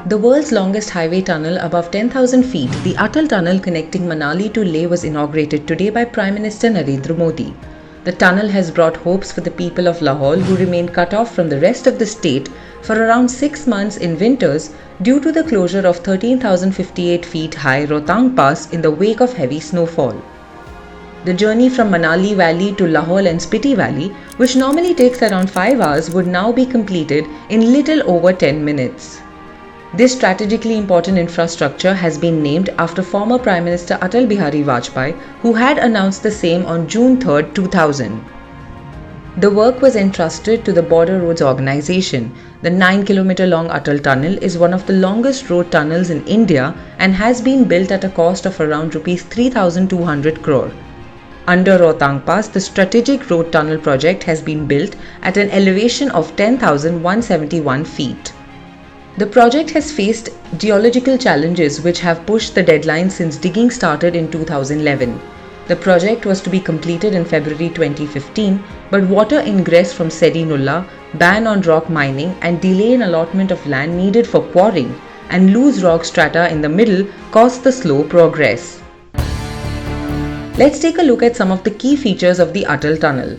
The world's longest highway tunnel above 10,000 feet, the Atal Tunnel connecting Manali to Leh was inaugurated today by Prime Minister Narendra Modi. The tunnel has brought hopes for the people of Lahaul who remain cut off from the rest of the state for around 6 months in winters due to the closure of 13,058 feet high Rohtang Pass in the wake of heavy snowfall. The journey from Manali Valley to Lahaul and Spiti Valley, which normally takes around 5 hours, would now be completed in little over 10 minutes. This strategically important infrastructure has been named after former Prime Minister Atal Bihari Vajpayee, who had announced the same on June 3, 2000. The work was entrusted to the Border Roads Organization. The 9-kilometer long Atal Tunnel is one of the longest road tunnels in India and has been built at a cost of around Rs 3,200 crore. Under Rohtang Pass, the strategic road tunnel project has been built at an elevation of 10,171 feet. The project has faced geological challenges which have pushed the deadline since digging started in 2011. The project was to be completed in February 2015, but water ingress from Sedi Nulla, ban on rock mining and delay in allotment of land needed for quarrying and loose rock strata in the middle caused the slow progress. Let's take a look at some of the key features of the Atal Tunnel.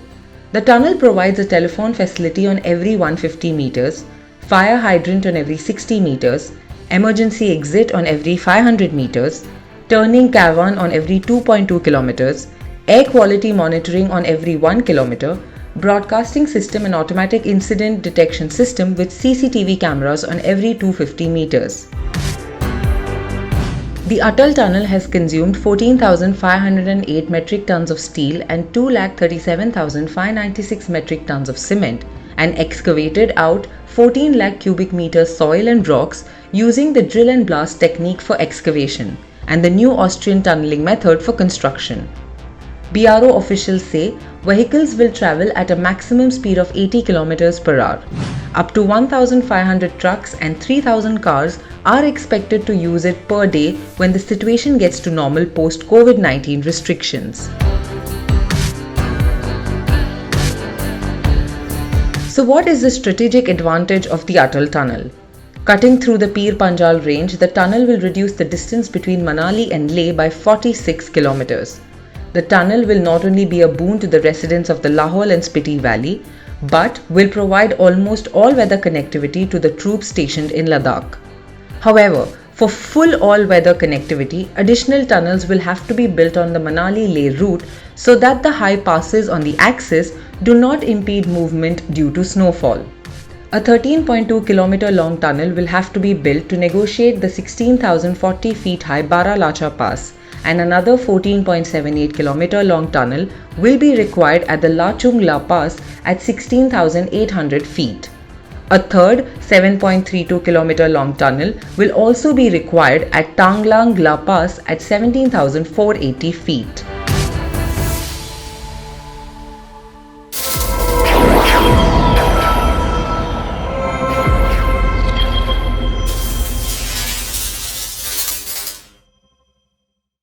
The tunnel provides a telephone facility on every 150 meters, fire hydrant on every 60 meters, emergency exit on every 500 meters, turning cavern on every 2.2 kilometers, air quality monitoring on every 1 kilometer, broadcasting system and automatic incident detection system with CCTV cameras on every 250 meters. The Atal Tunnel has consumed 14,508 metric tons of steel and 2,37,596 metric tons of cement and excavated out 14 lakh cubic meters soil and rocks using the drill and blast technique for excavation and the new Austrian tunneling method for construction. BRO officials say vehicles will travel at a maximum speed of 80 km per hour. Up to 1,500 trucks and 3,000 cars are expected to use it per day when the situation gets to normal post COVID-19 restrictions. So what is the strategic advantage of the Atal Tunnel? Cutting through the Pir Panjal range, the tunnel will reduce the distance between Manali and Leh by 46 kilometers. The tunnel will not only be a boon to the residents of the Lahaul and Spiti Valley, but will provide almost all-weather connectivity to the troops stationed in Ladakh. However, for full all-weather connectivity, additional tunnels will have to be built on the Manali-Leh route so that the high passes on the axis do not impede movement due to snowfall. A 13.2 km long tunnel will have to be built to negotiate the 16,040 feet high Baralacha Pass, and another 14.78 km long tunnel will be required at the Lachung La Pass at 16,800 feet. A third 7.32 km long tunnel will also be required at Tanglang La Pass at 17,480 feet.